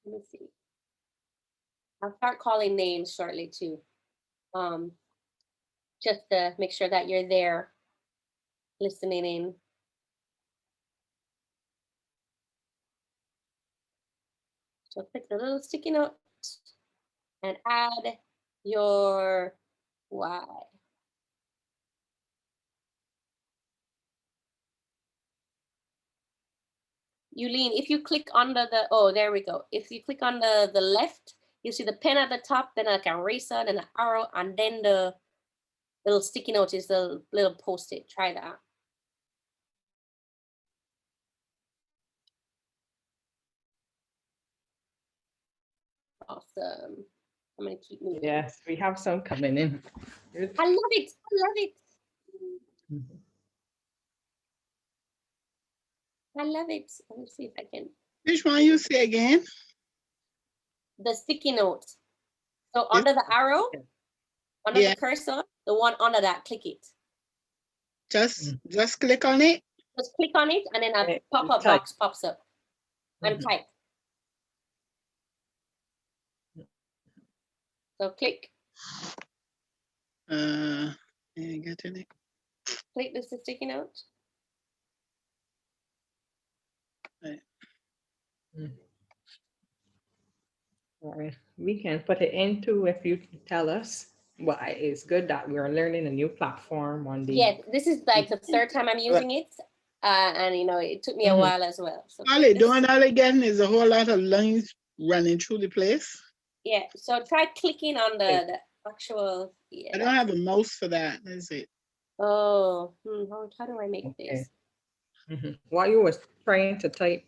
Let me see. I'll start calling names shortly too. Just to make sure that you're there listening in. So click the little sticky note and add your Y. Yulene, if you click under the, oh, there we go. If you click on the left, you see the pen at the top, then like an eraser, then an arrow, and then the little sticky note is the little post-it. Try that. Awesome. I'm gonna keep moving. Yes, we have some coming in. Good. I love it. I love it. Mm-hmm. I love it. Let me see if I can. Which one you say again? The sticky note. So under the arrow, under the cursor, the one under that, click it. Just click on it. Just click on it, and then a pop-up box pops up. And type. So click. I ain't getting it. Click the sticky note. Right. All right. We can put it into if you tell us why it's good that we are learning a new platform one day. Yes, this is like the third time I'm using it. And you know, it took me a while as well. So doing that again is a whole lot of lines running through the place. Yeah, so try clicking on the actual. I don't have a mouse for that, is it? Oh, how do I make this? While you was trying to type,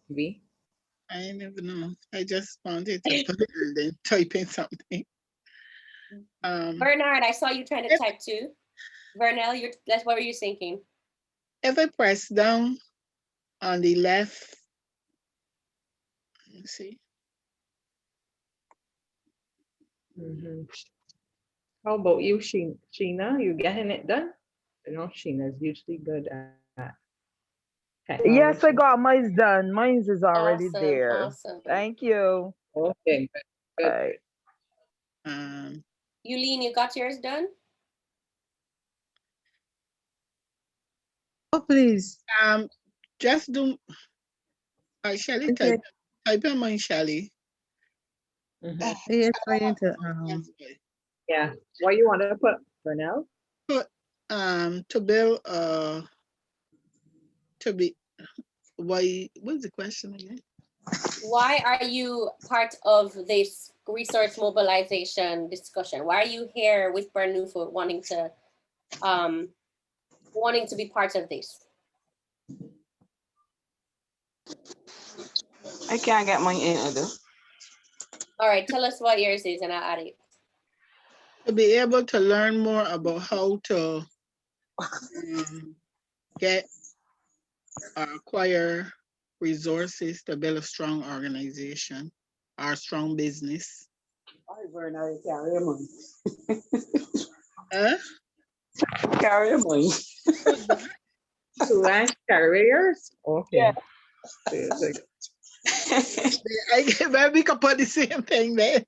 V? I never know. I just wanted to put it and then type in something. Bernard, I saw you trying to type too. Vernell, that's what were you thinking? If I press down on the left, let's see. How about you, Sheena? You getting it done? You know, Sheena's usually good at technology. Yes, I got mine done. Mine is already there. Awesome. Thank you. Okay, good. Right. Yulene, you got yours done? Oh, please. Just do. Shelly, Okay. type in mine, Shelly. Yes, trying to. Yeah. What you want to put for now? Put to build to be. Why? What's the question again? Why are you part of this resource mobilization discussion? Why are you here with BARNUFO wanting to be part of this? I can't get mine in either. All right, tell us what yours is and I'll add it. To be able to learn more about how to get or acquire resources to build a strong organization or strong business. Carry mine. To launch careers? Okay. Yeah. Maybe we can put the same thing there.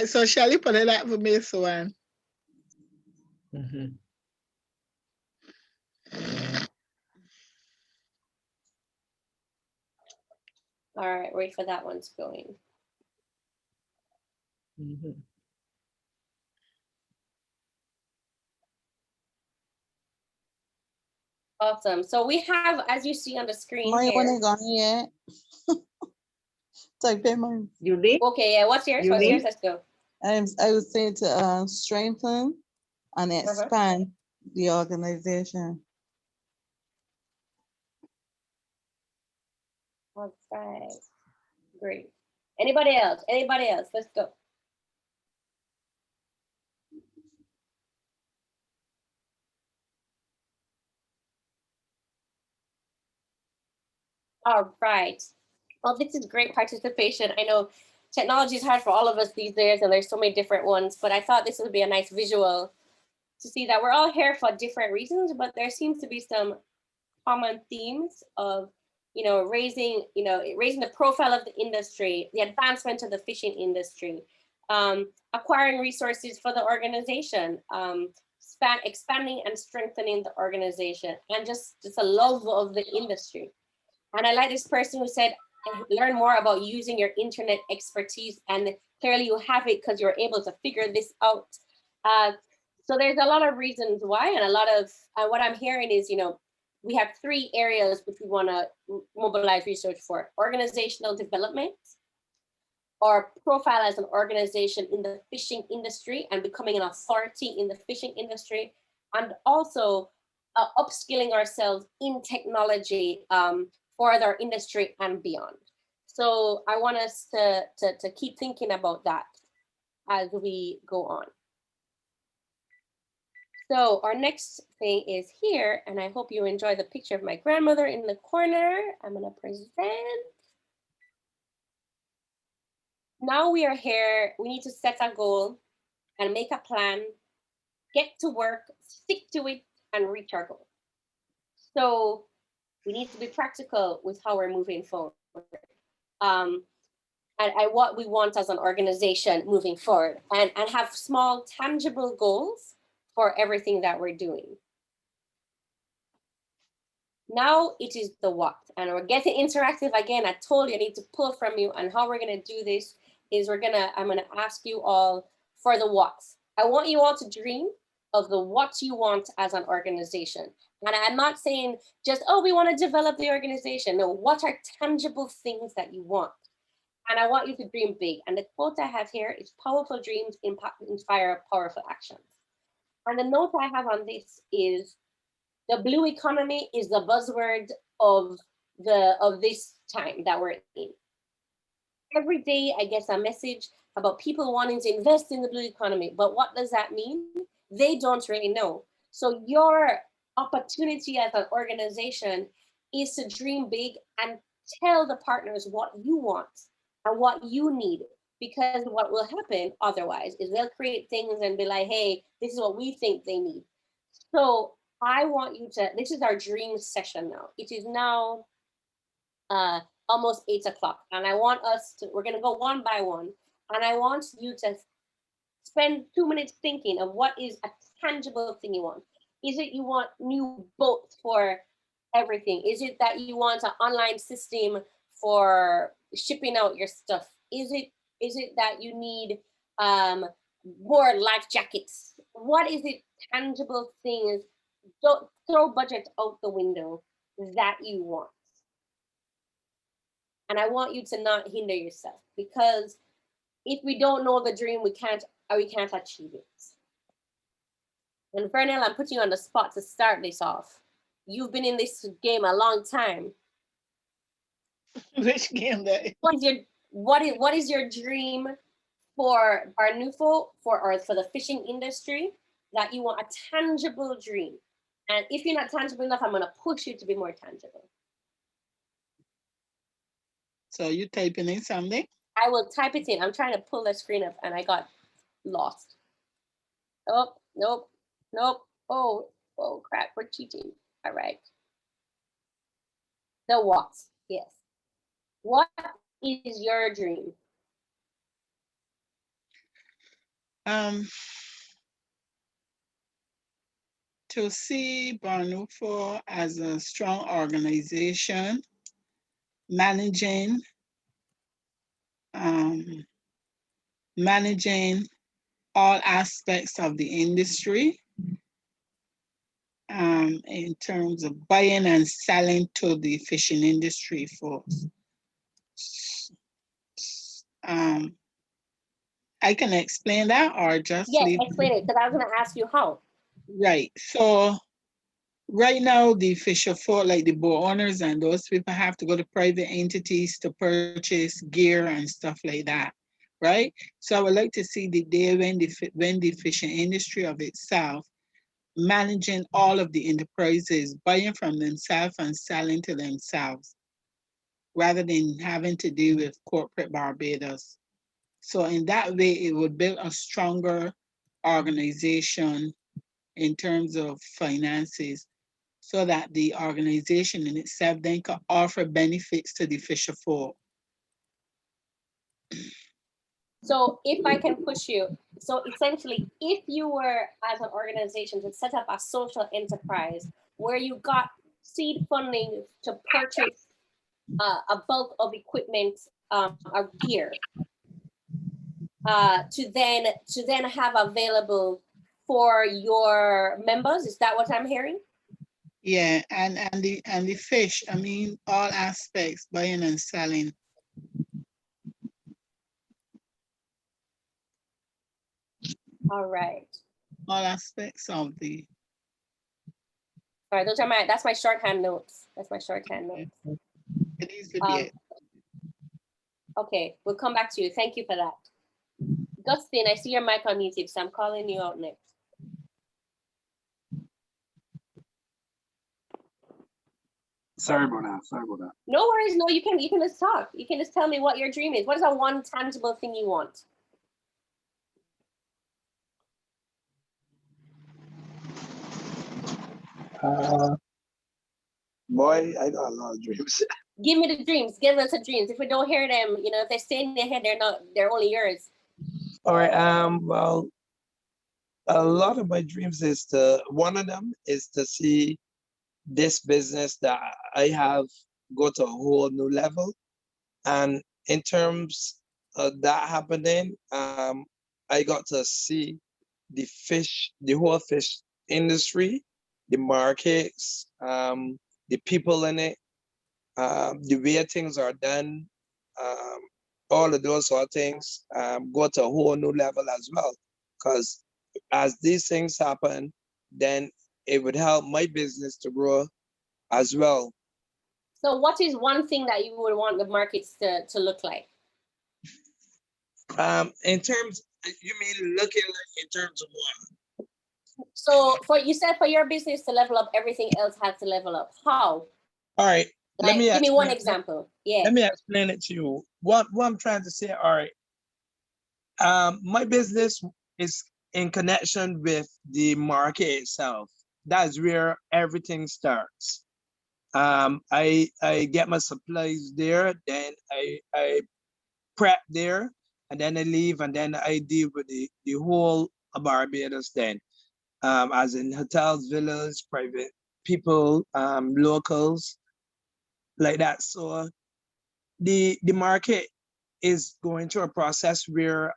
So Shelly put it out for me, so All right, wait for that one to go in. Awesome. So we have, as you see on the screen My here. one ain't gone yet. Type in mine. You did? Okay, yeah. What's yours? What's yours? Let's go. I would say to strengthen and expand the organization. All right. Great. Anybody else? Anybody else? Let's go. All right. Well, this is great participation. I know technology is hard for all of us these days, and there's so many different ones, but I thought this would be a nice visual to see that we're all here for different reasons, but there seems to be some common themes of, raising the profile of the industry, the advancement of the fishing industry, acquiring resources for the organization, expanding and strengthening the organization, and just a love of the industry. And I like this person who said, learn more about using your internet expertise, and clearly you have it because you're able to figure this out. So there's a lot of reasons why, and a lot of what I'm hearing is, we have 3 areas which we want to mobilize research for: organizational development, our profile as an organization in the fishing industry and becoming an authority in the fishing industry, and also upskilling ourselves in technology for our industry and beyond. So I want us to keep thinking about that as we go on. So our next thing is here, and I hope you enjoy the picture of my grandmother in the corner. I'm gonna present. Now we are here, we need to set a goal and make a plan, get to work, stick to it, and reach our goal. So we need to be practical with how we're moving forward. And what we want as an organization moving forward, and have small, tangible goals for everything that we're doing. Now it is the what, and we're getting interactive again. I told you I need to pull from you, and how we're gonna do this is I'm gonna ask you all for the what's. I want you all to dream of the what you want as an organization. And I'm not saying just, oh, we want to develop the organization. No, what are tangible things that you want? And I want you to dream big. And the quote I have here is, powerful dreams inspire powerful actions. And the note I have on this is, the blue economy is the buzzword of this time that we're in. Every day I get a message about people wanting to invest in the blue economy, but what does that mean? They don't really know. So your opportunity as an organization is to dream big and tell the partners what you want and what you need, because what will happen otherwise is they'll create things and be like, hey, this is what we think they need. So I want you to, this is our dream session now. It is now almost 8 o'clock, and I want us to, we're gonna go one by one, and I want you to spend 2 minutes thinking of what is a tangible thing you want. Is it you want new boats for everything? Is it that you want an online system for shipping out your stuff? Is it that you need more life jackets? What is it, tangible things? Don't throw budget out the window that you want. And I want you to not hinder yourself, because if we don't know the dream, we can't achieve it. And Vernell, I'm putting you on the spot to start this off. You've been in this game a long time. Which game that is? What is your dream for BARNUFO, for the fishing industry, that you want, a tangible dream? And if you're not tangible enough, I'm going to push you to be more tangible. So you typing in something? I will type it in. I'm trying to pull the screen up and I got lost. Oh, nope. Oh crap, we're cheating. All right. The what? Yes. What is your dream? To see BARNUFO as a strong organization, managing all aspects of the industry, in terms of buying and selling to the fishing industry folks. I can explain that, or just leave explain it, because I was going to ask you how. Right. So right now, the fisher folk, like the boat owners and those people, have to go to private entities to purchase gear and stuff like that, right? So I would like to see the day when the fishing industry of itself managing all of the enterprises, buying from themselves and selling to themselves, rather than having to deal with corporate Barbados. So in that way, it would build a stronger organization in terms of finances. so that the organization in itself then can offer benefits to the fisher folk. So if I can push you, so essentially, if you were as an organization to set up a social enterprise where you got seed funding to purchase a bulk of equipment or gear, to then have available for your members, is that what I'm hearing? Yeah, and the fish, I mean, all aspects, buying and selling. All right. All aspects of the. All right, that's my shorthand notes. That's my shorthand notes. It needs to be it. Okay, we'll come back to you. Thank you for that. Gustin, I see your mic on YouTube, so I'm calling you out next. Sorry about that. No worries. No, you can just talk. You can just tell me what your dream is. What is that one tangible thing you want? Boy, I got a lot of dreams. Give me the dreams. Give us the dreams. If we don't hear them, if they stay in your head, they're only yours. All right. Well, a lot of my dreams is one of them is to see this business that I have go to a whole new level. And in terms of that happening, I got to see the whole fish industry, the markets, the people in it, the way things are done, all of those sort of things go to a whole new level as well. Because as these things happen, then it would help my business to grow as well. So what is one thing that you would want the markets to look like? In terms, you mean looking like in terms of what? So you said for your business to level up, everything else has to level up. How? All right. Like, give me one example. Yeah. Let me explain it to you. What I'm trying to say, all right. My business is in connection with the market itself. That's where everything starts. I get my supplies there, then I prep there, and then I leave, and then I deal with the whole of Barbados then. As in hotels, villas, private people, locals, like that. So the market is going through a process where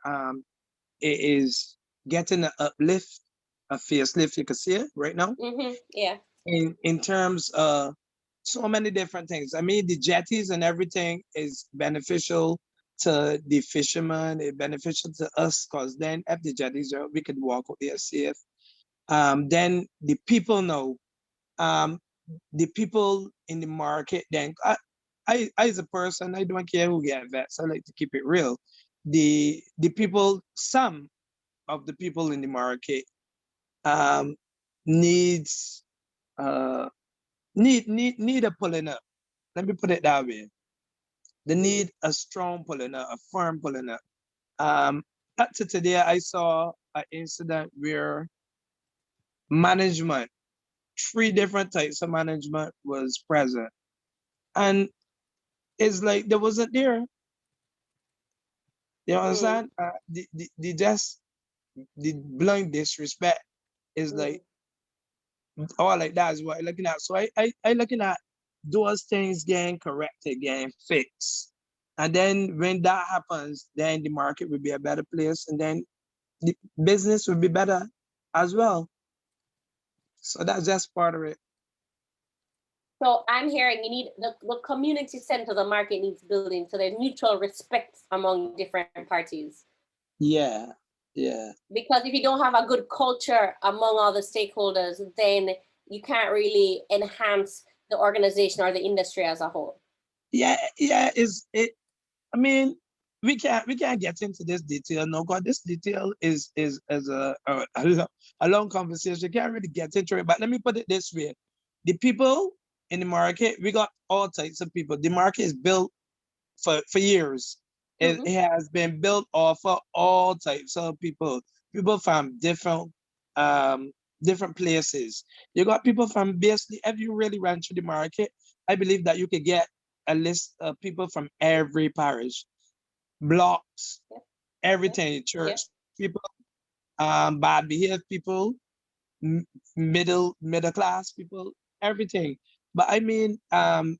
it is getting an uplift, a facelift, you can see it right now. Yeah. In terms of so many different things. I mean, the jetties and everything is beneficial to the fishermen, it's beneficial to us, because then if the jetties are, we could walk out there safe. Then the people know, the people in the market, then I as a person, I don't care who get vets. I like to keep it real. The people, some of the people in the market needs need a pulling up. Let me put it that way. They need a strong pulling up, a firm pulling up. Up to today, I saw an incident where management, 3 different types of management was present. And it's like they wasn't there. You understand? The blind disrespect is like, all like that is what I'm looking at. So I looking at those things getting corrected, getting fixed. And then when that happens, then the market will be a better place, and then the business will be better as well. So that's just part of it. So I'm hearing you need the community center, the market needs building, so there's mutual respect among different parties. Yeah, yeah. Because if you don't have a good culture among all the stakeholders, then you can't really enhance the organization or the industry as a whole. Yeah, I mean, we can't get into this detail. No, God, this detail is a long conversation. We can't really get into it. But let me put it this way: the people in the market, we got all types of people. The market is built for years. It has been built off of all types of people. People from different different places. You got people from basically, if you really ran through the market, I believe that you could get a list of people from every parish, blocks, everything, church people, bad behaved people, middle class people, everything. But I mean,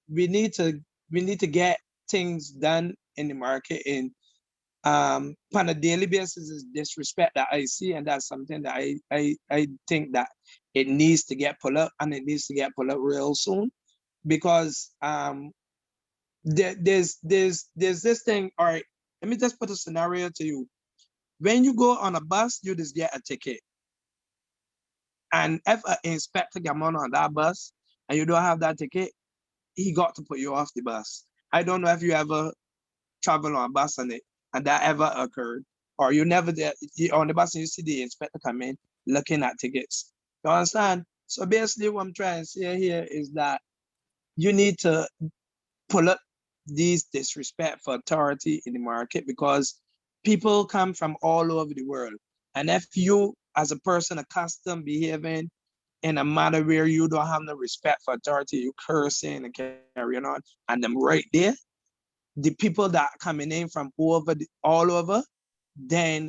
we need to get things done in the market in on a daily basis is disrespect that I see, and that's something that I think that it needs to get pulled up, and it needs to get pulled up real soon, because there's this thing. All right, let me just put a scenario to you. When you go on a bus, you just get a ticket, and if an inspector get money on that bus and you don't have that ticket, he got to put you off the bus. I don't know if you ever travel on a bus and that ever occurred, or you never did on the bus and you see the inspector come in looking at tickets. You understand? So basically, what I'm trying to say here is that you need to pull up these disrespect for authority in the market, because people come from all over the world, and if you, as a person, accustomed behaving in a manner where you don't have no respect for authority, you cursing and carrying on, and them right there, the people that are coming in from all over, then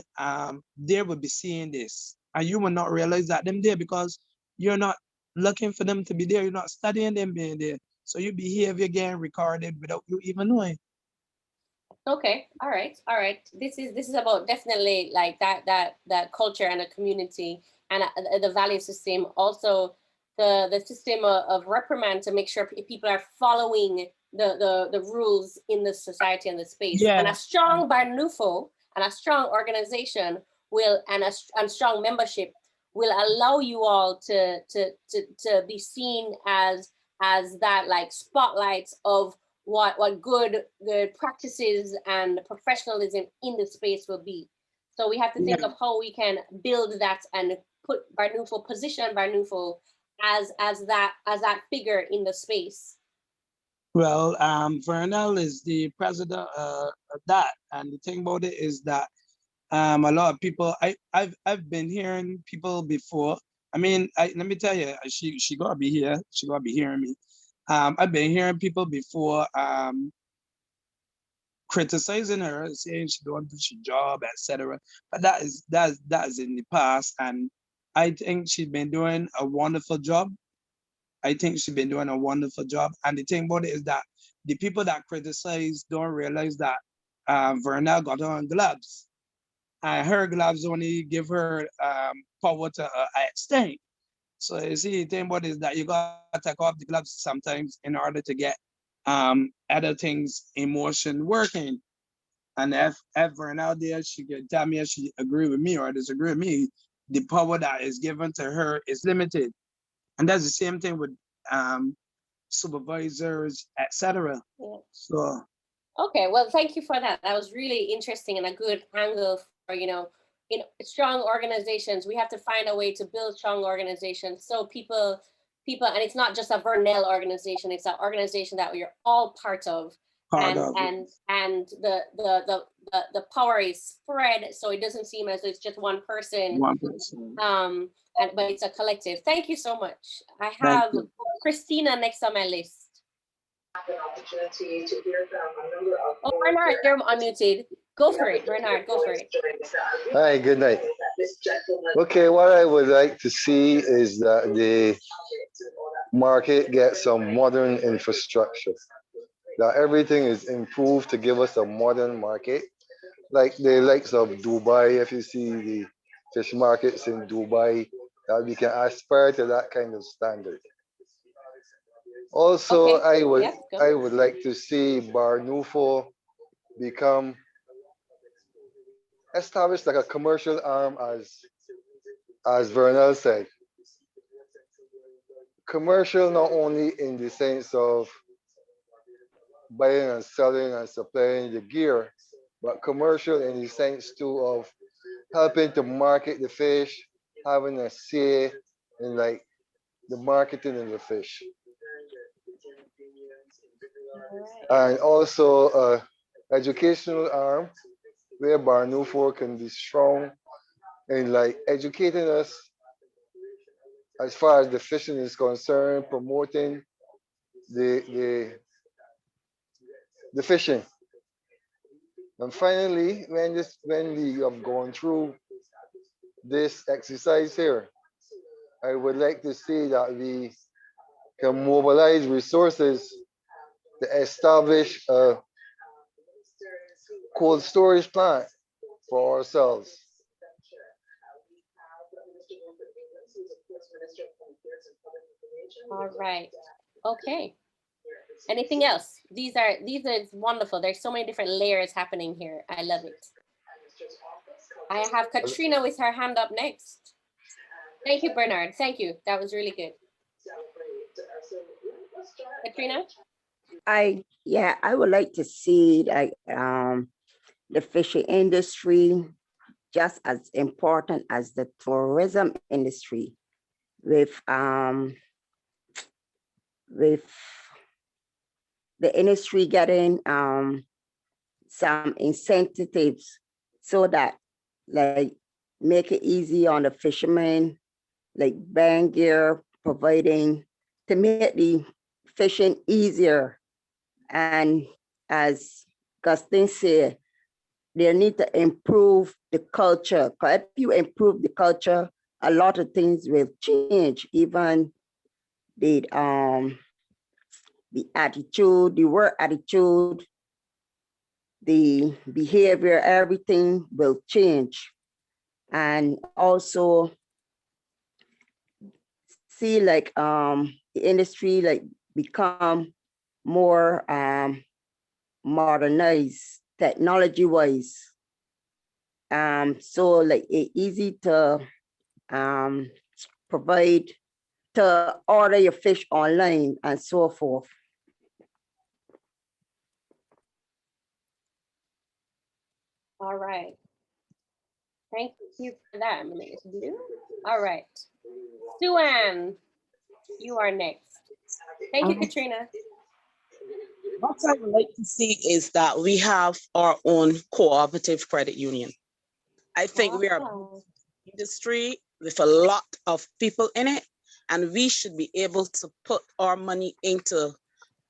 they will be seeing this, and you will not realize that them there, because you're not looking for them to be there. You're not studying them being there. So your behavior getting recorded without you even knowing. Okay, all right. This is about definitely like that culture and a community and the value system. Also, the system of reprimand to make sure people are following the rules in the society and the space. Yeah. And a strong BARNUFO and a strong organization will and strong membership will allow you all to be seen as that like spotlights of what good practices and professionalism in the space will be. So we have to think of how we can build that and put BARNUFO, position BARNUFO as that figure in the space. Well, Vernal is the president of that, and the thing about it is that a lot of people, I've been hearing people before. I mean, let me tell you, she gotta be here. She gotta be hearing me. I've been hearing people before criticizing her, saying she don't do her job, etc. But that is in the past, and I think she's been doing a wonderful job. I think she's been doing a wonderful job. And the thing about it is that the people that criticize don't realize that Vernal got on gloves. And her gloves only give her power to an extent. So you see, the thing about it is that you got to take off the gloves sometimes in order to get other things in motion working. And if Vernal there, she can tell me if she agree with me or disagree with me, the power that is given to her is limited. And that's the same thing with supervisors, etc. Yeah. So Okay, well, thank you for that. That was really interesting and a good angle for, in strong organizations. We have to find a way to build strong organizations so people, and it's not just a Vernell organization, it's an organization that we're all part of. And the power is spread, so it doesn't seem as though it's just one person. But it's a collective. Thank you so much. I have Christina next on my list. Oh, Bernard, you're unmuted. Go for it, Bernard, go for it. Hi, good night. Okay, what I would like to see is that the market gets some modern infrastructure, that everything is improved to give us a modern market, like the likes of Dubai. If you see the fish markets in Dubai, that we can aspire to that kind of standard. Also, Okay. I would like to see BARNUFO become established like a commercial arm, as Vernal said. Commercial not only in the sense of buying and selling and supplying the gear, but commercial in the sense too of helping to market the fish, having a say in like the marketing of the fish. And also educational arm where BARNUFO can be strong in like educating us as far as the fishing is concerned, promoting the the the fishing. And finally, when we have gone through this exercise here, I would like to see that we can mobilize resources to establish a cold storage plant for ourselves. All right. Okay. Anything else? These are wonderful. There's so many different layers happening here. I love it. I have Katrina with her hand up next. Thank you, Bernard. Thank you. That was really good. Katrina? I would like to see like the fishing industry just as important as the tourism industry with the industry getting some incentives so that like make it easy on the fishermen, like buying gear, providing to make the fishing easier. And as Gustin said, they need to improve the culture. Because if you improve the culture, a lot of things will change, even the attitude, the work attitude, the behavior, everything will change. And also see like the industry like become more modernized technology wise. So like it easy to provide to order your fish online and so forth. All right. Thank you for that. I'm gonna make this blue. All right. Sue-Ann, you are next. Thank you, Katrina. What I would like to see is that we have our own cooperative credit union. I think we are Wow. an industry with a lot of people in it, and we should be able to put our money into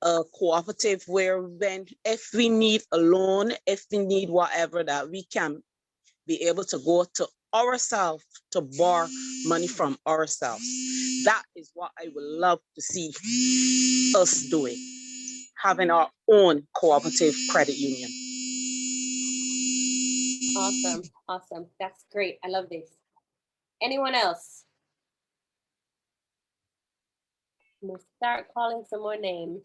a cooperative where if we need a loan, if we need whatever, that we can be able to go to ourselves to borrow money from ourselves. That is what I would love to see us doing, having our own cooperative credit union. Awesome. Awesome. That's great. I love this. Anyone else? We'll start calling some more names.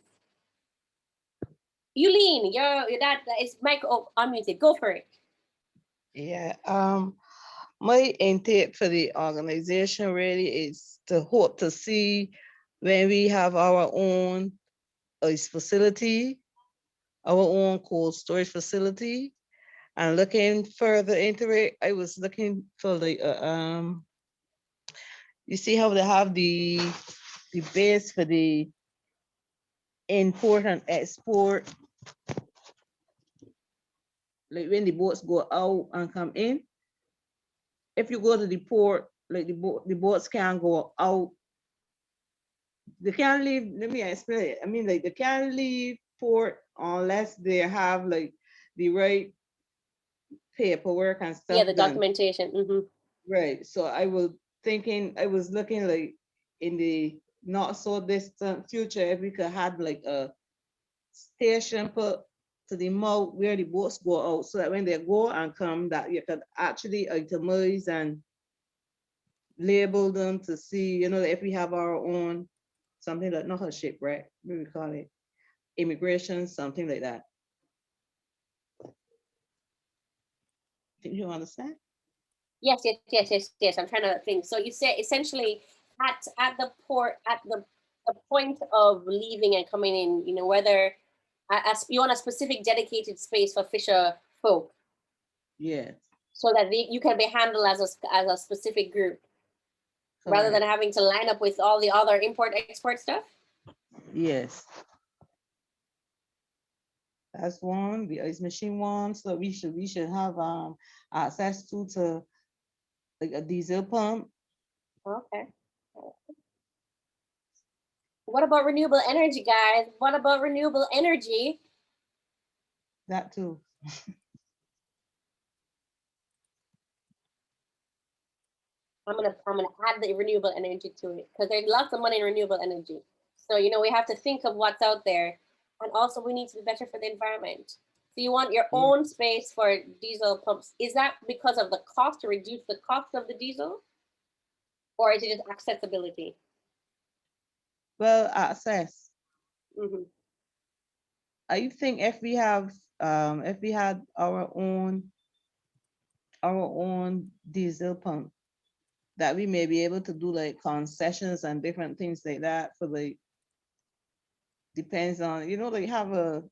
Yulene, you're that is mic unmuted. Go for it. Yeah. My intake for the organization really is to hope to see when we have our own ice facility, our own cold storage facility, and looking further into it, I was looking for the you see how they have the base for the import and export, like when the boats go out and come in. If you go to the port, like the boats can't go out. They can't leave. Let me explain it. I mean, like they can't leave port unless they have like the right paperwork and stuff. Yeah, the done. documentation. Right. So I was looking like in the not so distant future, if we could have like a station put to the mouth where the boats go out, so that when they go and come, that you could actually itemize and label them to see, you know, if we have our own something like not a shipwreck, what we call it, immigration, something like that. Did you understand? Yes. I'm trying to think. So you say essentially at the port, at the point of leaving and coming in, you know, whether as you want a specific dedicated space for fisher folk. Yes. So that you can be handled as a specific group. Correct. Rather than having to line up with all the other import export stuff. Yes. That's one, the ice machine one. So we should have access to like a diesel pump. Okay. What about renewable energy, guys? What about renewable energy? That too. I'm gonna add the renewable energy to it because there's lots of money in renewable energy. So we have to think of what's out there, and also we need to be better for the environment. So you want your own space for diesel pumps. Is that because of the cost, to reduce the cost of the diesel, or is it just accessibility? Well, access. Mm-hmm. I think if we had our own diesel pump, that we may be able to do like concessions and different things like that for like, depends on, like have a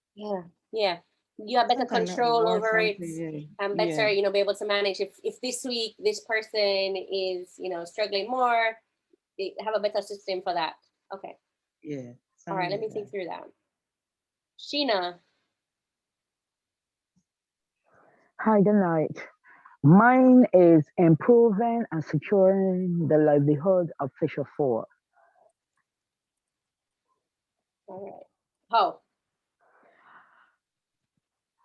Yeah. You have better some kind of control reward over it, something, and yeah. better, be able to manage. If this week this person is, struggling more, they have a better system for that. Okay. Yeah. All right, let something me like think that. through that. Sheena. Hi, good night. Mine is improving and securing the livelihood of Fisher Fort. All right. How?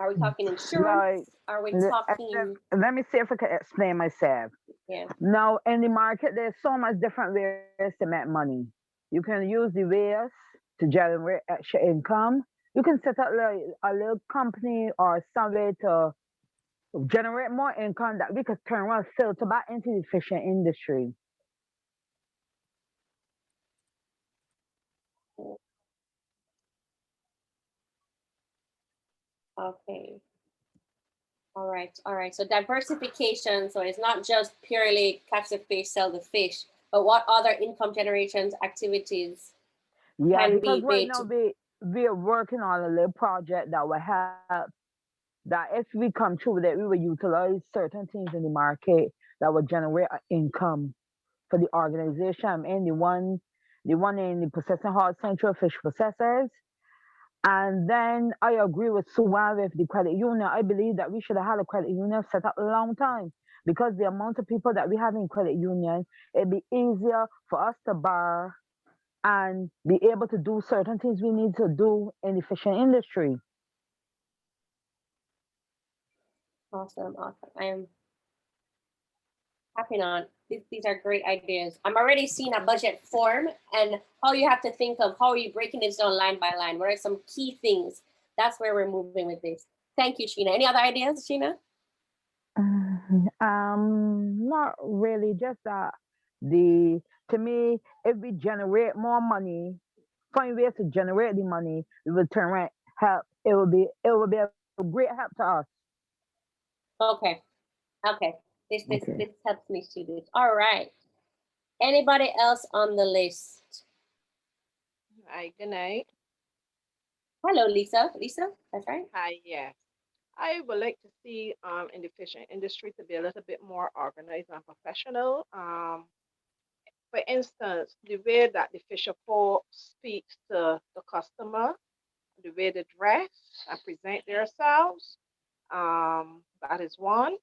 Are we talking insurance? Like, Are we le- talking? let me see if I can explain myself. Yeah. Now, in the market, there's so much different ways to make money. You can use the ways to generate extra income. You can set up like a little company or some way to generate more income that we could turn around filter back into the fishing industry. Okay. All right. All right. So diversification. So it's not just purely catch the fish, sell the fish, but what other income generations activities Yeah, can because be right made now to? we are working on a little project that will help, that if we come through with it, we will utilize certain things in the market that will generate an income for the organization and the one in the processing hall central fish processors. And then I agree with Suwan with the credit union. I believe that we should have had a credit union set up a long time because the amount of people that we have in credit union, it'd be easier for us to borrow and be able to do certain things we need to do in the fishing industry. Awesome. Awesome. I am happy on. These are great ideas. I'm already seeing a budget form and how you have to think of how are you breaking this down line by line. What are some key things? That's where we're moving with this. Thank you, Sheena. Any other ideas, Sheena? Not really. Just that the to me, if we generate more money, find ways to generate the money, we will turn around help. It will be a great help to us. Okay. Okay. Okay. This helps me see this. All right. Anybody else on the list? Hi, good night. Hello, Lisa. Lisa, that's right. Hi, yes. I would like to see in the fishing industry to be a little bit more organized and professional. For instance, the way that the fisher folk speaks to the customer, the way they dress and present themselves, that is one.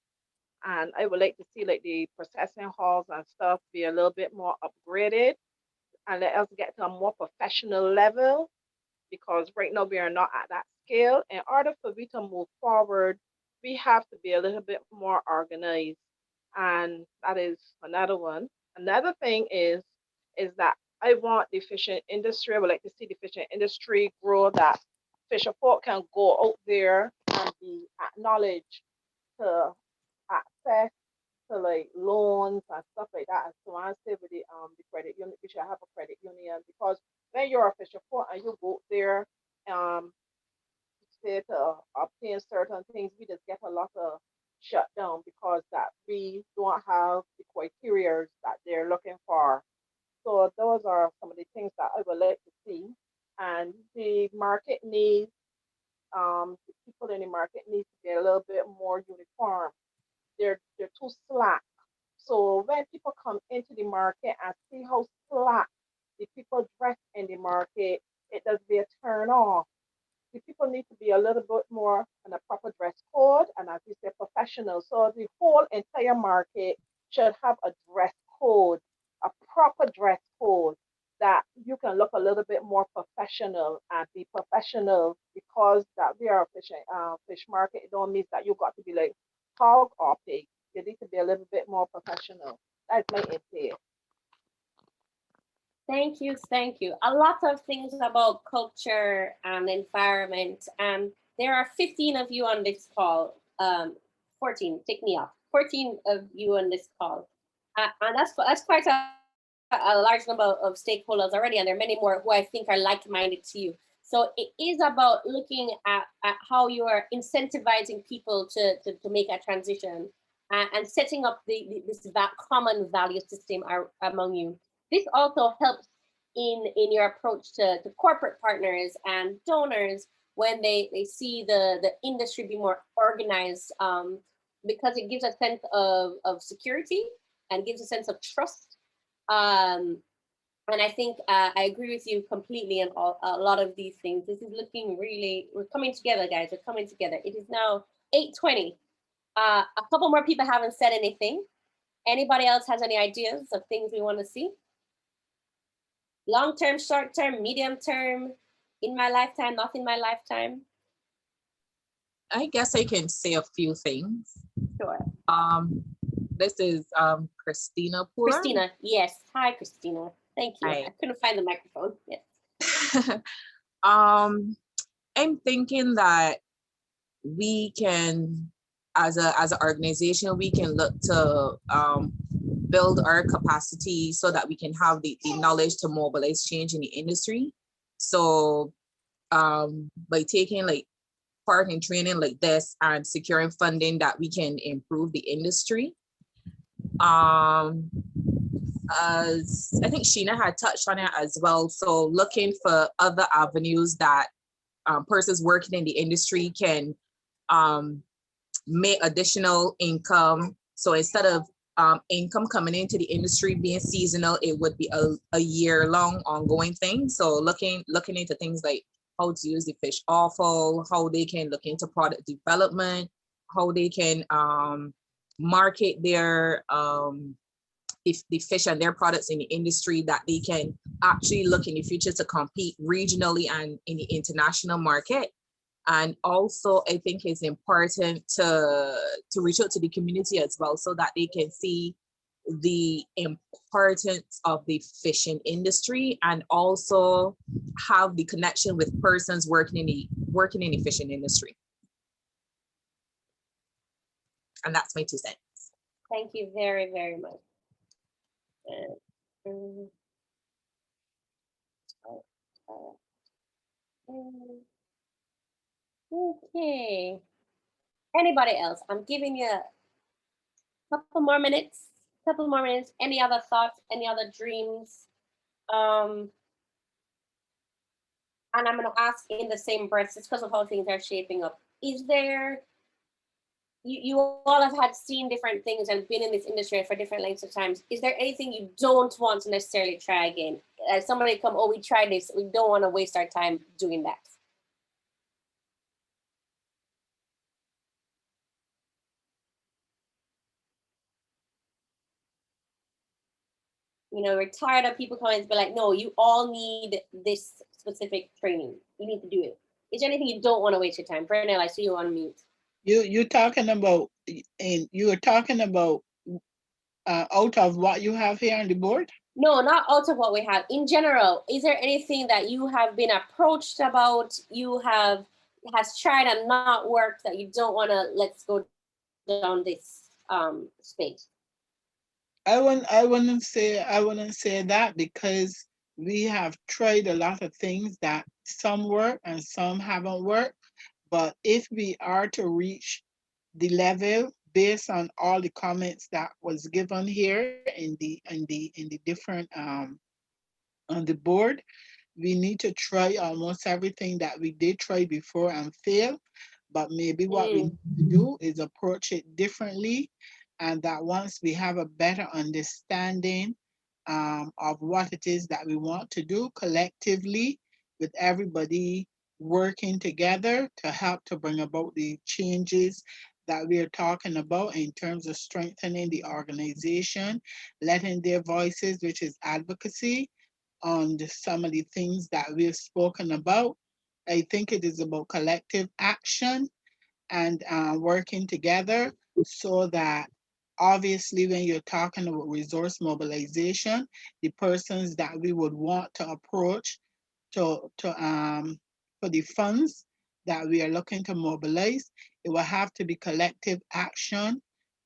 And I would like to see like the processing halls and stuff be a little bit more upgraded and let us get to a more professional level because right now we are not at that scale. In order for we to move forward, we have to be a little bit more organized. And that is another one. Another thing is that I want the fishing industry, I would like to see the fishing industry grow that fisher folk can go out there and be acknowledged to access to like loans and stuff like that. And so I say with the credit union, we should have a credit union because when you're a fisher folk and you go there, um say to obtain certain things, we just get a lot of shut down because that we don't have the criteria that they're looking for. So those are some of the things that I would like to see. And the market needs, the people in the market need to be a little bit more uniform. They're too slack. So when people come into the market and see how slack the people dress in the market, it does be a turn off. The people need to be a little bit more on a proper dress code and as you say professional. So the whole entire market should have a dress code a proper dress code that you can look a little bit more professional and be professional because that we are a fish market. It don't mean that you got to be like hog or pig. You need to be a little bit more professional. That's my input. Thank you, thank you. A lot of things about culture and environment, and there are 15 of you on this call. 14, take me off. 14 of you on this call, and that's quite a large number of stakeholders already, and there are many more who I think are like-minded to you. So it is about looking at how you are incentivizing people to make a transition and setting up this common value system among you. This also helps in your approach to corporate partners and donors when they see the industry be more organized, because it gives a sense of security and gives a sense of trust. And I think I agree with you completely on a lot of these things. This is looking really, we're coming together, guys. We're coming together. It is now 8:20. A couple more people haven't said anything. Anybody else has any ideas of things we want to see? Long term, short term, medium term, in my lifetime, not in my lifetime? I guess I can say a few things. Sure. This is Christina Pooler. Christina, yes. Hi, Christina. Thank you. Hi. I couldn't find the microphone. Yes. I'm thinking that we can, as an organization, we can look to build our capacity so that we can have the knowledge to mobilize change in the industry. So by taking like part in training like this and securing funding that we can improve the industry. As I think Sheena had touched on it as well. So looking for other avenues that persons working in the industry can make additional income. So instead of income coming into the industry being seasonal, it would be a year-long ongoing thing. So looking into things like how to use the fish offal, how they can look into product development, how they can market their the fish and their products in the industry, that they can actually look in the future to compete regionally and in the international market. And also, I think it's important to reach out to the community as well, so that they can see the importance of the fishing industry and also have the connection with persons working in the fishing industry. And that's my 2 cents. Thank you very, very much. Okay. Anybody else? I'm giving you a couple more minutes. Any other thoughts? Any other dreams? And I'm going to ask in the same breath, just because of how things are shaping up. Is there, you all have had seen different things and been in this industry for different lengths of times. Is there anything you don't want to necessarily try again? Somebody come, oh, we tried this. We don't want to waste our time doing that. You know, we're tired of people coming and be like, no, you all need this specific training. You need to do it. Is there anything you don't want to waste your time? Brenda, I see you on mute. You're talking about, and you are talking about out of what you have here on the board? No, not out of what we have. In general, is there anything that you have been approached about, has tried and not worked, that you don't want to let's go down this space? I wouldn't say that, because we have tried a lot of things that some work and some haven't worked. But if we are to reach the level based on all the comments that was given here in the different on the board, we need to try almost everything that we did try before and fail. But maybe what we need to do is approach it differently, and that once we have a better understanding of what it is that we want to do collectively, with everybody working together to help to bring about the changes that we're talking about in terms of strengthening the organization, letting their voices, which is advocacy, on some of the things that we've spoken about. I think it is about collective action and working together so that obviously when you're talking about resource mobilization, the persons that we would want to approach to for the funds that we are looking to mobilize, it will have to be collective action,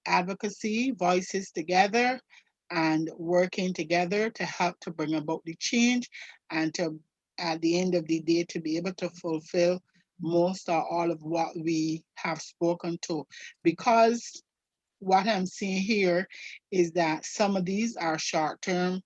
advocacy, voices together, and working together to help to bring about the change and to at the end of the day to be able to fulfill most or all of what we have spoken to. Because what I'm seeing here is that some of these are short-term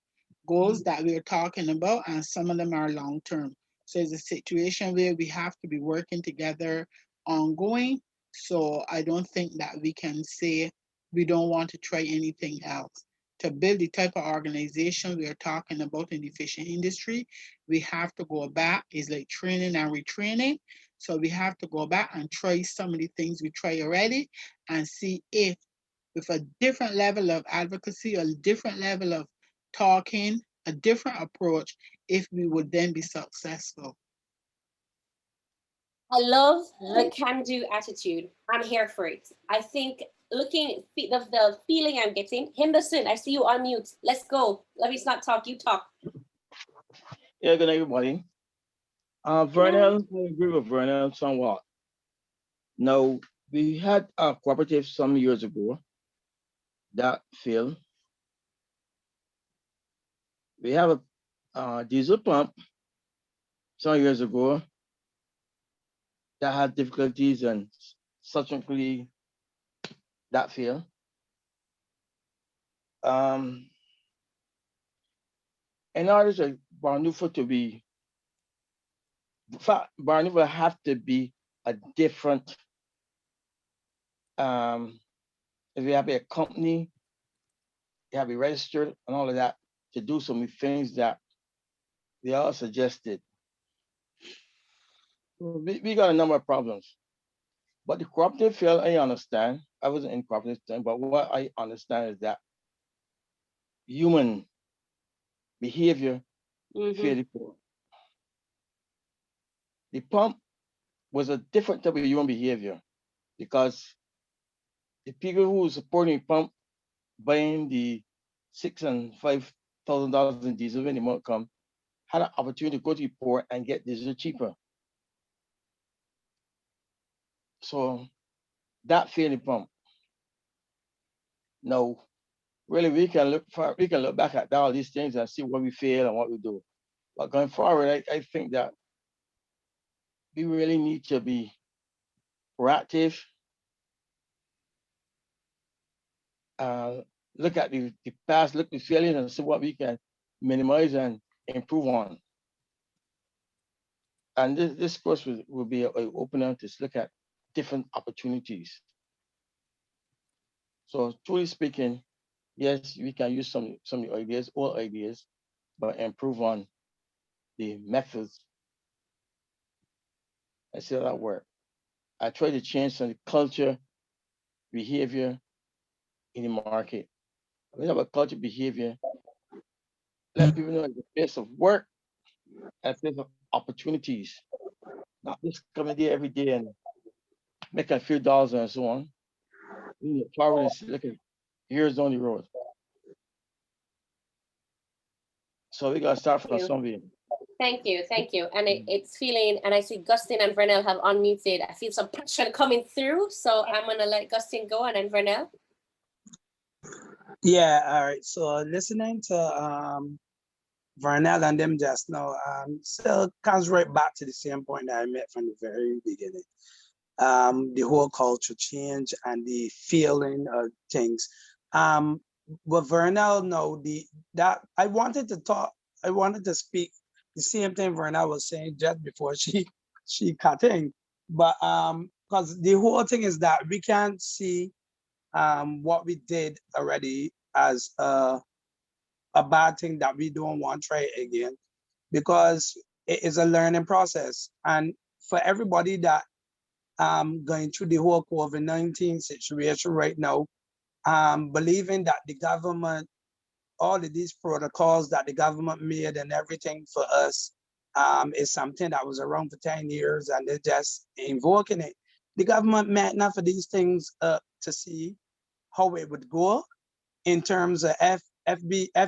goals that we're talking about, and some of them are long-term. So it's a situation where we have to be working together ongoing. So I don't think that we can say we don't want to try anything else. To build the type of organization we are talking about in the fishing industry, we have to go back. It's like training and retraining. So we have to go back and try some of the things we try already and see if with a different level of advocacy, a different level of talking, a different approach, if we would then be successful. I love the can-do attitude. I'm here for it. I think looking the feeling I'm getting. Henderson, I see you on mute. Let's go. Let me not talk. You talk. Yeah, good night, everybody. Vernell, I agree with Vernell somewhat. Now, we had a cooperative some years ago that failed. We have a diesel pump some years ago that had difficulties and subsequently that failed. Um, in order for BARNUFO to be, in fact, BARNUFO have to be a different, if you have a company, you have to be registered and all of that to do some things that they all suggested. We got a number of problems. But the cooperative field, I understand. I wasn't in cooperative time, but what I understand is that human behavior fairly poor. The pump was a different type of human behavior because the people who were supporting the pump, buying the $6,000 and $5,000 in diesel when the month come, had an opportunity to go to the port and get diesel cheaper. So that failed the pump. Now, really, we can look back at all these things and see what we fail and what we do. But going forward, I think that we really need to be proactive, look at the past, look at the failures and see what we can minimize and improve on. And this course will be an opener to look at different opportunities. So truly speaking, yes, we can use some of the ideas, all ideas, but improve on the methods. I see how that work. I try to change some culture, behavior in the market. We have a culture behavior. Let people know it's a place of work and a place of opportunities. Not just coming there every day and making a few dollars and so on. We need forward and look at years down the road. So we gotta start from somewhere. Thank you, thank you. And it's feeling, and I see Gustin and Vernell have unmuted. I feel some passion coming through. So I'm gonna let Gustin go and then Vernell. Yeah, all right. So listening to Vernell and them just now, still comes right back to the same point that I made from the very beginning. The whole culture change and the feeling of things. But Vernell, no, that I wanted to speak the same thing Vernell was saying just before she cut in. But because the whole thing is that we can't see what we did already as a bad thing that we don't want to try again, because it is a learning process. And for everybody that going through the whole COVID-19 situation right now, believing that the government, all of these protocols that the government made and everything for us is something that was around for 10 years and they're just invoking it. The government met enough of these things to see how it would go in terms of if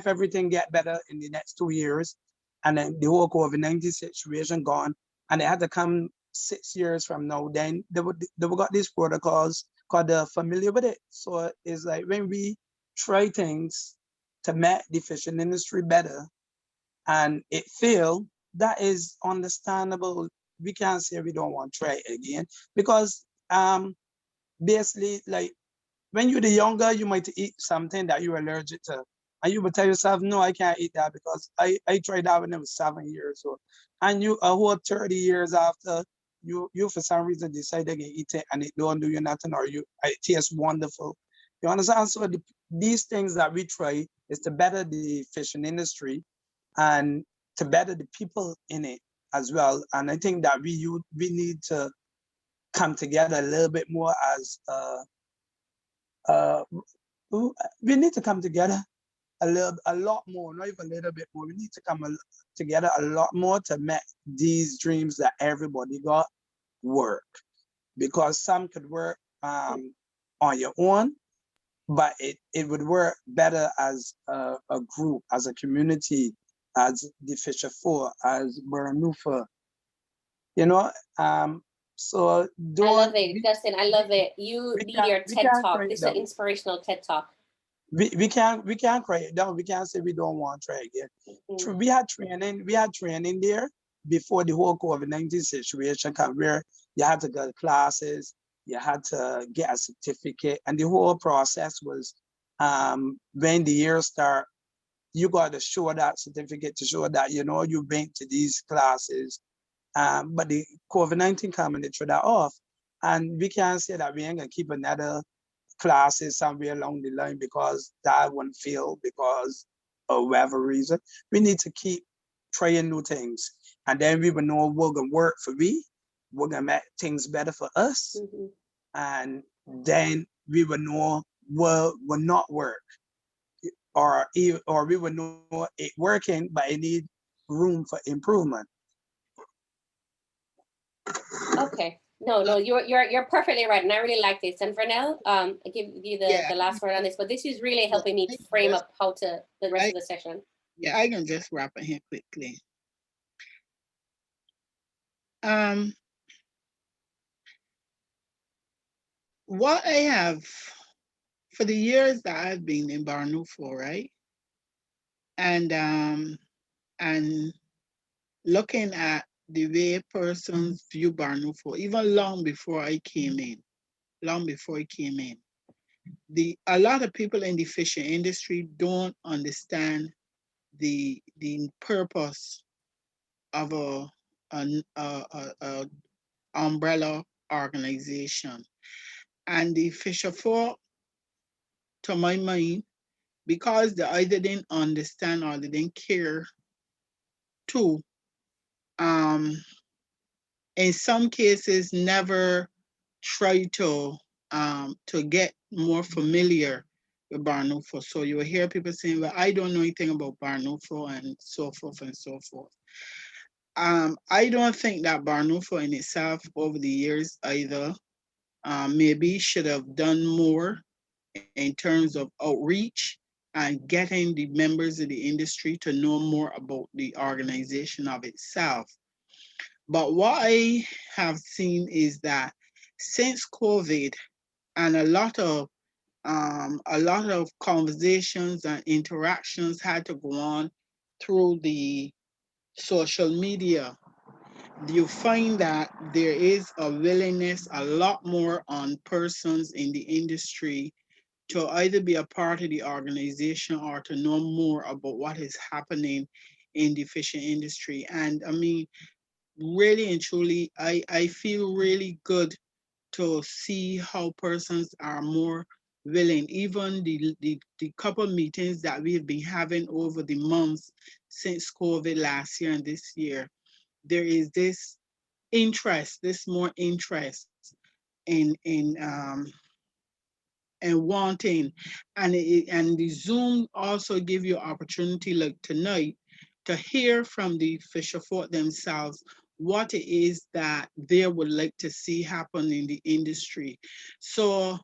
everything get better in the next 2 years and then the whole COVID-19 situation gone and it had to come 6 years from now, then they would got these protocols because they're familiar with it. So it's like when we try things to make the fishing industry better and it failed, that is understandable. We can't say we don't want to try it again because basically like when you're the younger, you might eat something that you're allergic to. And you would tell yourself, no, I can't eat that because I tried that when I was 7 years old. And you a whole 30 years after, you for some reason decide to eat it and it don't do you nothing or it tastes wonderful. You understand? So these things that we try is to better the fishing industry and to better the people in it as well. And I think that we need to come together a little bit more as we need to come together a lot more, not even a little bit more. We need to come together a lot more to make these dreams that everybody got work. Because some could work on your own, but it would work better as a group, as a community, as the Fisher Four, as BARNUFO, you know. So I love it, Dustin. I love it. You need your TED Talk. create This is an them. inspirational TED Talk. We can't create it down. We can't say we don't want to try again. Mm. We had training there before the whole COVID-19 situation come where you had to go to classes, you had to get a certificate, and the whole process was when the year start, you got to show that certificate to show that you've been to these classes. But the COVID-19 come and they threw that off. And we can't say that we ain't gonna keep another classes somewhere along the line because that won't fail because of whatever reason. We need to keep trying new things. And then we will know what's gonna work for we're gonna make things better for us. Mm-hmm. And then we will know what will not work. Or we will know it working, but it need room for improvement. Okay. No, you're perfectly right, and I really like this. And for now, I give you the last word on this, but this is really helping me frame up how to the rest of the session. Yeah, I can just wrap it here quickly. What I have for the years that I've been in BARNUFO, right? And looking at the way persons view BARNUFO, even long before I came in, a lot of people in the fishing industry don't understand the purpose of a umbrella organization. And the Fisher Folk, to my mind, because they either didn't understand or they didn't care to, in some cases never try to get more familiar with BARNUFO. So you will hear people saying, well, I don't know anything about BARNUFO and so forth and so forth. I don't think that BARNUFO in itself over the years either maybe should have done more in terms of outreach and getting the members of the industry to know more about the organization of itself. But what I have seen is that since COVID and a lot of conversations and interactions had to go on through the social media, you find that there is a willingness a lot more on persons in the industry to either be a part of the organization or to know more about what is happening in the fishing industry. And I mean, really and truly, I feel really good to see how persons are more willing. Even the couple meetings that we've been having over the months since COVID last year and this year, there is this interest, this more interest and wanting. And the Zoom also give you opportunity like tonight to hear from the fisher folk themselves what it is that they would like to see happen in the industry. So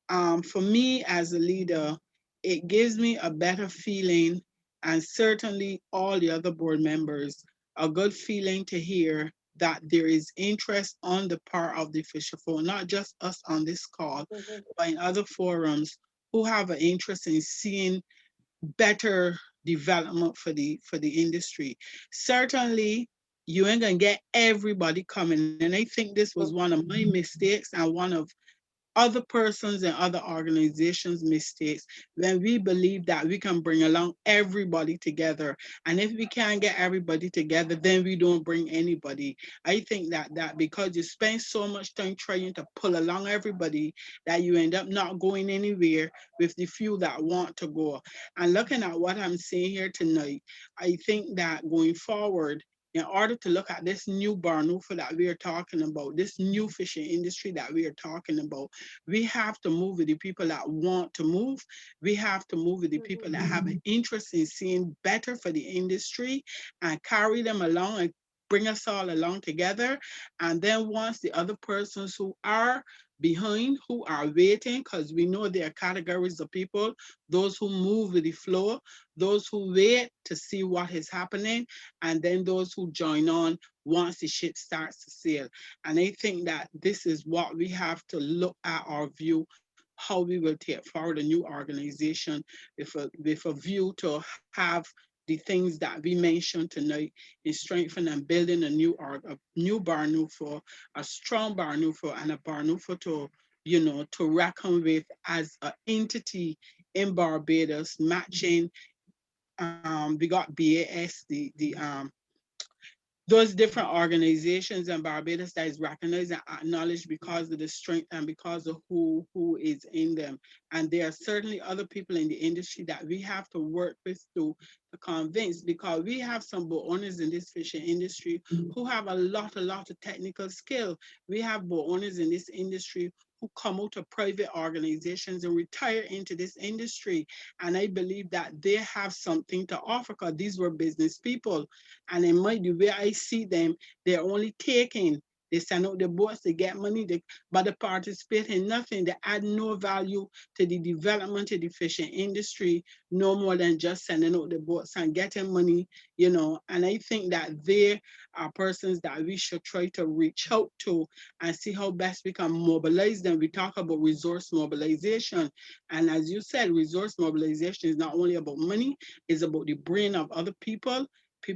for me as a leader, it gives me a better feeling, and certainly all the other board members, a good feeling to hear that there is interest on the part of the fisher folk, not just us on this call, but in other forums who have an interest in seeing better development for the industry. Certainly, you ain't gonna get everybody coming, and I think this was one of my mistakes and one of other persons and other organizations' mistakes when we believe that we can bring along everybody together. And if we can't get everybody together, then we don't bring anybody. I think that because you spend so much time trying to pull along everybody that you end up not going anywhere with the few that want to go. And looking at what I'm seeing here tonight, I think that going forward, in order to look at this new barnufo that we are talking about, this new fishing industry that we are talking about, we have to move with the people that want to move. We have to move with the people that have an interest in seeing better for the industry and carry them along and bring us all along together. And then once the other persons who are behind, who are waiting, because we know there are categories of people, those who move with the flow, those who wait to see what is happening, and then those who join on once the ship starts to sail. And I think that this is what we have to look at our view, how we will take forward a new organization with a view to have the things that we mentioned tonight in strengthening and building a new barnufo, a strong barnufo, and a barnufo to reckon with as an entity in Barbados, matching. We got BAS, those different organizations in Barbados that is recognized and acknowledged because of the strength and because of who is in them. And there are certainly other people in the industry that we have to work with to convince, because we have some boat owners in this fishing industry who have a lot of technical skill. We have boat owners in this industry who come out of private organizations and retire into this industry. And I believe that they have something to offer because these were business people. And in my, the way I see them, they're only taking. They send out the boats, they get money, but they participate in nothing. They add no value to the development of the fishing industry, no more than just sending out the boats and getting money, And I think that they are persons that we should try to reach out to and see how best we can mobilize them. We talk about resource mobilization. And as you said, resource mobilization is not only about money, it's about the brain of other people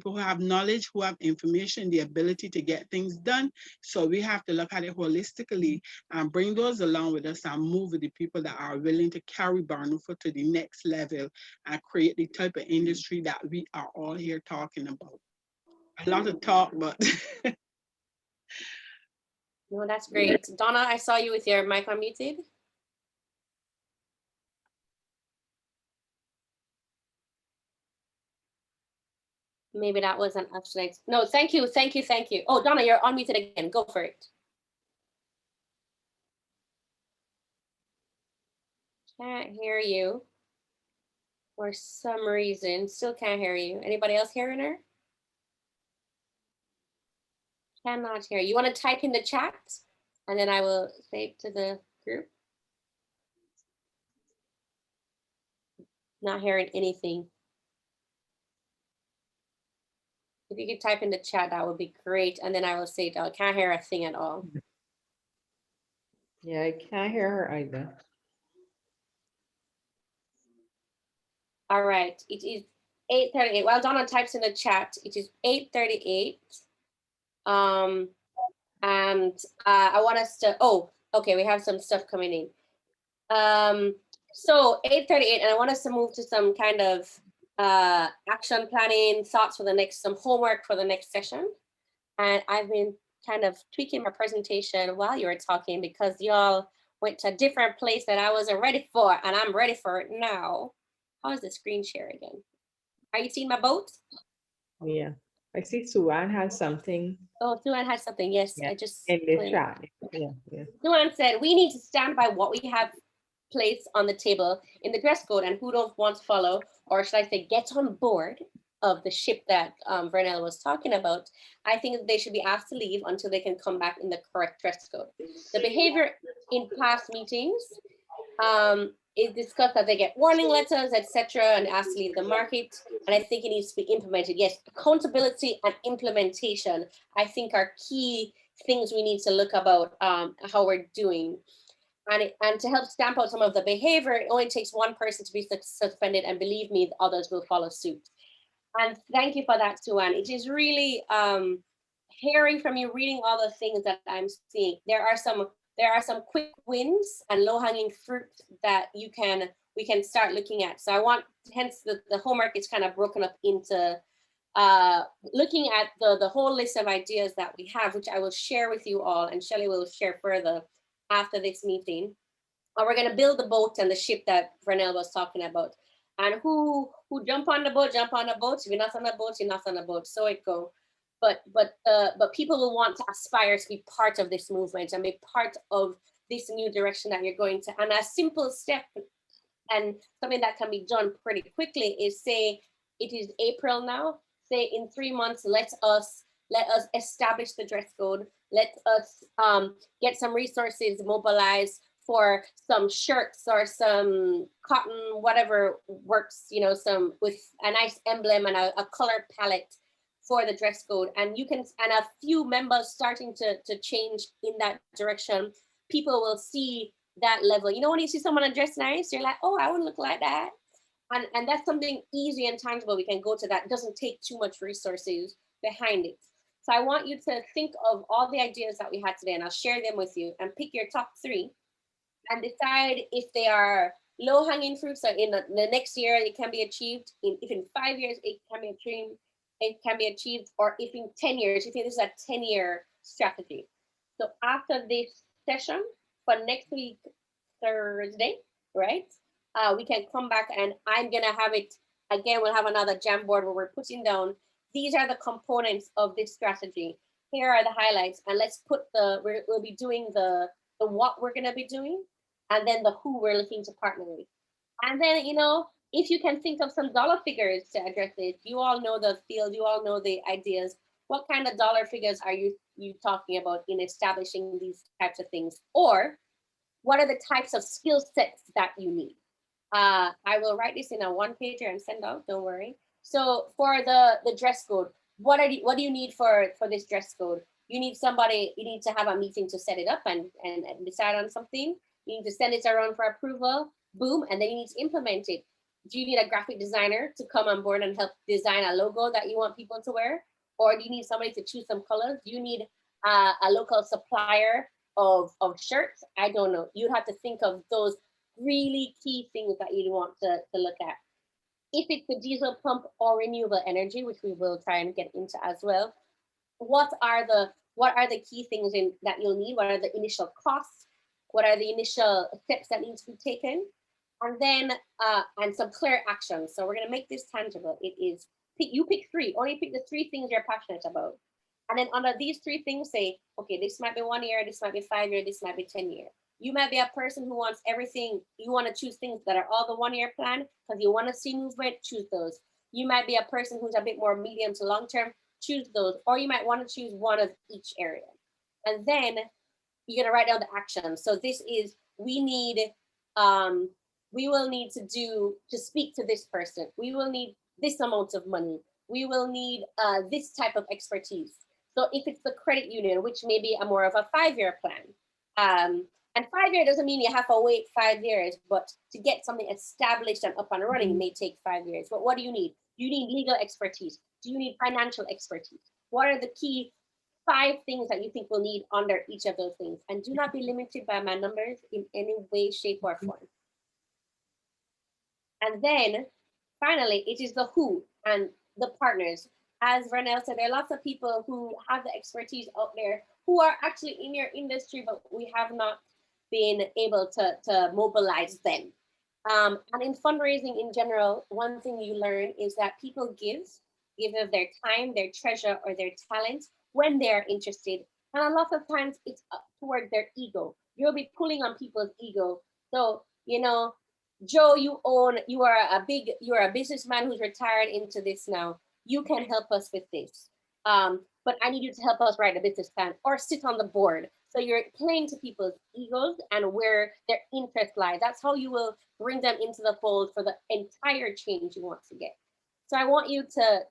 who have knowledge, who have information, the ability to get things done. So we have to look at it holistically and bring those along with us and move with the people that are willing to carry barnufo to the next level and create the type of industry that we are all here talking about. A lot of talk, but No, that's great. Donna, I saw you with your mic unmuted. Maybe that was an accident. No, thank you. Oh, Donna, you're unmuted again. Go for it. Can't hear you. For some reason, still can't hear you. Anybody else hearing her? Cannot hear you. You want to type in the chat and then I will say it to the group. Not hearing anything. If you could type in the chat, that would be great. And then I will say, I can't hear a thing at all. Yeah, I can't hear her either. All right, it is 8:38. While Donna types in the chat, it is 8:38. And I want us to, okay, we have some stuff coming in. So 8:38, and I want us to move to some kind of action planning, thoughts for the next, some homework for the next session. And I've been kind of tweaking my presentation while you were talking because y'all went to a different place that I wasn't ready for, and I'm ready for it now. How is the screen share again? Are you seeing my boat? Yeah, I see Suan has something. Oh, Suan has something. Yes, Yeah, I just in the played. chat. Yeah, yeah. Suan said, we need to stand by what we have placed on the table in the dress code, and who don't want to follow, or should I say get on board of the ship that Vernell was talking about, I think that they should be asked to leave until they can come back in the correct dress code. The behavior in past meetings is discussed that they get warning letters, etc., and asked to leave the market. And I think it needs to be implemented. Yes, accountability and implementation, I think, are key things we need to look about how we're doing. And to help stamp out some of the behavior, it only takes one person to be suspended, and believe me, the others will follow suit. And thank you for that, Suan. It is really hearing from you, reading all the things that I'm seeing. There are some quick wins and low-hanging fruit that we can start looking at. So I want, hence the homework is kind of broken up into looking at the whole list of ideas that we have, which I will share with you all, and Shelley will share further after this meeting. And we're going to build the boat and the ship that Vernell was talking about. And who jump on the boat, jump on the boat. If you're not on the boat, you're not on the boat. So it go. But people will want to aspire to be part of this movement and be part of this new direction that you're going to. And a simple step and something that can be done pretty quickly is, say it is April now, say in 3 months, let us establish the dress code. Let us get some resources mobilized for some shirts or some cotton, whatever works, some with a nice emblem and a color palette for the dress code. And a few members starting to change in that direction, people will see that level. When you see someone dressed nice, you're like, oh, I want to look like that. And that's something easy and tangible. We can go to that. It doesn't take too much resources behind it. So I want you to think of all the ideas that we had today, and I'll share them with you, and pick your top 3 and decide if they are low-hanging fruits. So in the next year it can be achieved. If in 5 years it can be achieved, or if in 10 years, if this is a 10-year strategy. So after this session for next week, Thursday, right? We can come back, and I'm gonna have it again. We'll have another jam board where we're putting down, these are the components of this strategy. Here are the highlights, and let's put we'll be doing the what we're gonna be doing, and then the who we're looking to partner with. And then, if you can think of some dollar figures to address this, you all know the field, you all know the ideas. What kind of dollar figures are you talking about in establishing these types of things? Or what are the types of skill sets that you need? I will write this in a one-pager and send out, don't worry. So for the dress code, what do you need for this dress code? You need to have a meeting to set it up and decide on something. You need to send it around for approval, boom, and then you need to implement it. Do you need a graphic designer to come on board and help design a logo that you want people to wear? Or do you need somebody to choose some colors? Do you need a local supplier of shirts? I don't know. You have to think of those really key things that you want to look at. If it's the diesel pump or renewable energy, which we will try and get into as well, what are the key things that you'll need? What are the initial costs? What are the initial steps that need to be taken? And then and some clear actions. So we're going to make this tangible. It is you pick 3. Only pick the 3 things you're passionate about. And then under these 3 things, say, okay, this might be 1 year, this might be 5 year, this might be 10 year. You might be a person who wants everything. You want to choose things that are all the 1 year plan because you want to see movement, choose those. You might be a person who's a bit more medium to long term, choose those. Or you might want to choose one of each area. And then you're going to write down the actions. So this is, we will need to speak to this person. We will need this amount of money. We will need this type of expertise. So if it's the credit union, which may be more of a 5-year plan, and 5 year doesn't mean you have to wait 5 years, but to get something established and up and running may take 5 years. But what do you need? You need legal expertise. Do you need financial expertise? What are the key 5 things that you think we'll need under each of those things? And do not be limited by my numbers in any way, shape, or form. And then finally, it is the who and the partners. As Vernell said, there are lots of people who have the expertise out there who are actually in your industry, but we have not been able to mobilize them. And in fundraising in general, one thing you learn is that people give give of their time, their treasure, or their talent when they are interested. And a lot of times it's toward their ego. You'll be pulling on people's ego. So, you know, Joe, you are a businessman who's retired into this now. You can help us with this. But I need you to help us write a business plan or sit on the board. So you're playing to people's egos and where their interest lies. That's how you will bring them into the fold for the entire change you want to get. So I want you to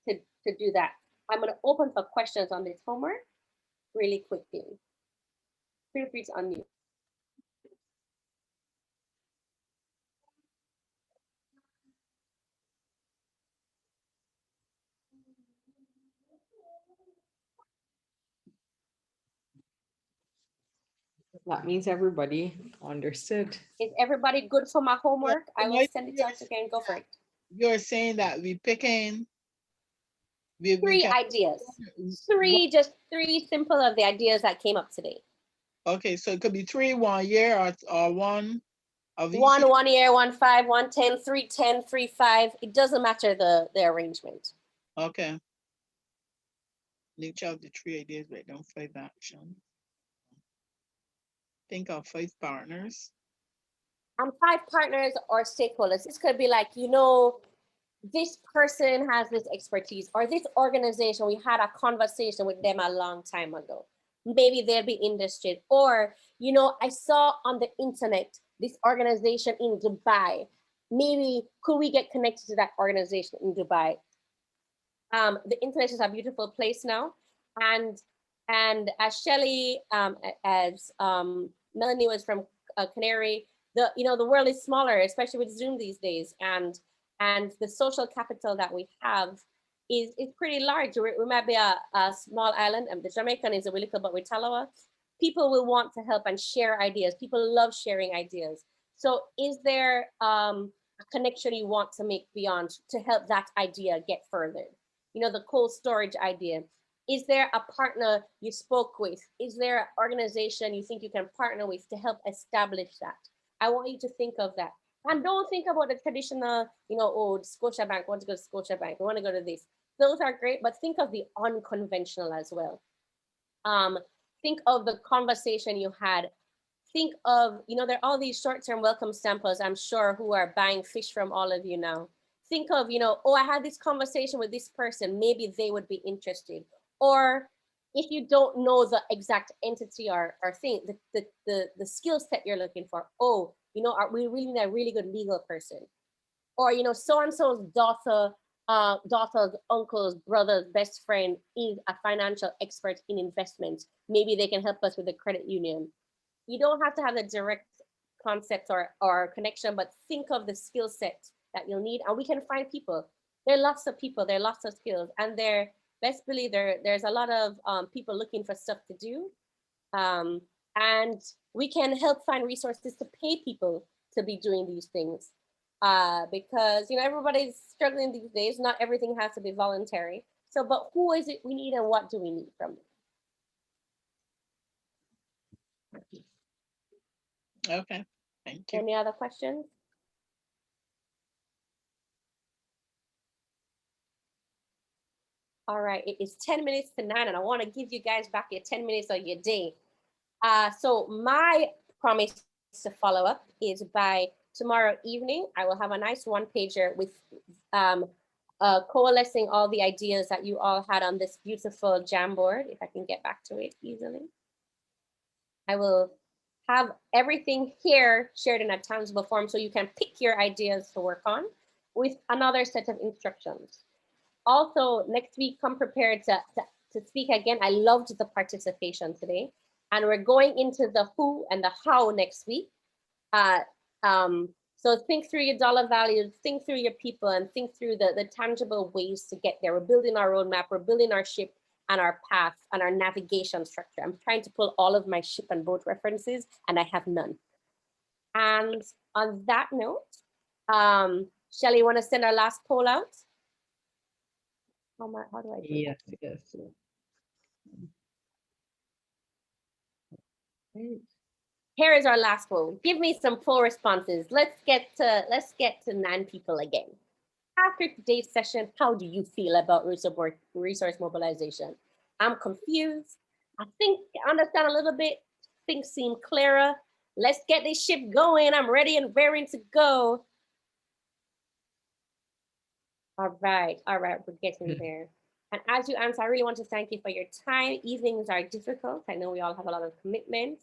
do that. I'm going to open for questions on this homework really quickly. Feel free to unmute. That means everybody understood. Is everybody good for my homework? I will send it out again. Go for it. You're saying that we picking we Three can, ideas. Just three simple of the ideas that came up today. okay, so it could be 3 1 year or one of each. 1 year, 1 5, 1 10, 3 10, 3 5. It doesn't matter the arrangement. Okay. Each of the 3 ideas, write down 5 actions. Think of 5 partners. And 5 partners or stakeholders. This could be like, you know, this person has this expertise, or this organization, we had a conversation with them a long time ago. Maybe they'll be interested. Or, you know, I saw on the internet this organization in Dubai. Maybe could we get connected to that organization in Dubai? The internet is a beautiful place now. And as Shelley, as Melanie was from Canary, the world is smaller, especially with Zoom these days. And the social capital that we have is pretty large. We might be a small island, and the Jamaican is a really little, but with Talawa, people will want to help and share ideas. People love sharing ideas. So is there a connection you want to make beyond to help that idea get further? You know, the cold storage idea. Is there a partner you spoke with? Is there an organization you think you can partner with to help establish that? I want you to think of that. And don't think about the traditional, you know, oh, Scotiabank, want to go to Scotiabank, we want to go to this. Those are great, but think of the unconventional as well. Think of the conversation you had. Think of, you know, there are all these short-term welcome samples, I'm sure, who are buying fish from all of you now. Think of, you know, oh, I had this conversation with this person, maybe they would be interested. Or if you don't know the exact entity or thing, the skill set you're looking for, oh, you know, we really need a really good legal person. Or, you know, so-and-so's daughter's uncle's brother's best friend is a financial expert in investment. Maybe they can help us with the credit union. You don't have to have the direct concept or connection, but think of the skill set that you'll need, and we can find people. There are lots of people, there are lots of skills, and best believe there's a lot of people looking for stuff to do. And we can help find resources to pay people to be doing these things. Because, you know, everybody's struggling these days. Not everything has to be voluntary. So, but who is it we need and what do we need from them? Okay, thank you. Any other questions? All right, it is 10 minutes to 9, and I want to give you guys back your 10 minutes of your day. So my promise to follow up is by tomorrow evening, I will have a nice one-pager with coalescing all the ideas that you all had on this beautiful Jamboard, if I can get back to it easily. I will have everything here shared in a tangible form so you can pick your ideas to work on with another set of instructions. Also, next week, come prepared to speak again. I loved the participation today. And we're going into the who and the how next week. So think through your dollar values, think through your people, and think through the tangible ways to get there. We're building our roadmap, we're building our ship and our path and our navigation structure. I'm trying to pull all of my ship and boat references, and I have none. And on that note, Shelley, you want to send our last poll out? How do I do Yes, that? yes. Here is our last poll. Give me some poll responses. Let's get to 9 people again. after today's session, how do you feel about resource mobilization? I'm confused. I think I understand a little bit. Things seem clearer. Let's get this ship going. I'm ready and raring to go. All right, we're getting there. And as you answer, I really want to thank you for your time. Evenings are difficult. I know we all have a lot of commitments.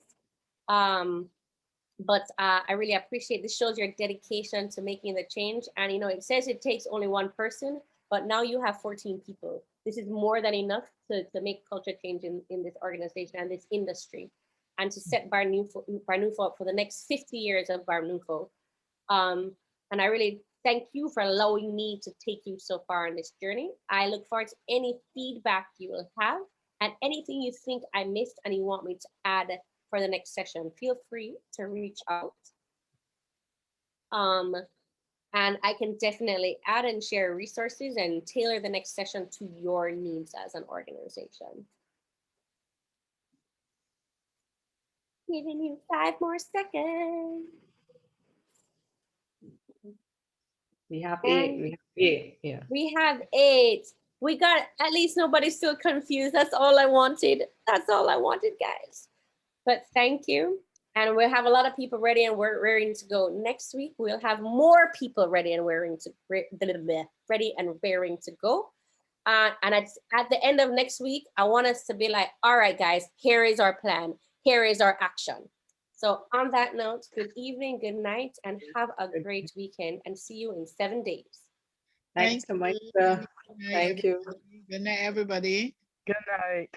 But I really appreciate this. Shows your dedication to making the change. And you know, it says it takes only one person, but now you have 14 people. This is more than enough to make culture change in this organization and this industry, and to set BARNUFO up for the next 50 years of BARNUFO. And I really thank you for allowing me to take you so far on this journey. I look forward to any feedback you will have, and anything you think I missed and you want me to add for the next session. Feel free to reach out. And I can definitely add and share resources and tailor the next session to your needs as an organization. Giving you 5 more seconds. We have 8. We have 8. Yeah. We have 8. We got, at least nobody's still confused. That's all I wanted. That's all I wanted, guys. But thank you. And we'll have a lot of people ready and we're raring to go. Next week, we'll have more people ready and raring to go. And at the end of next week, I want us to be like, all right, guys, here is our plan. Here is our action. So on that note, good evening, good night, and have a great weekend, and see you in 7 days. Thanks, Tamaisha. Thank you. Good night, everybody. Good night.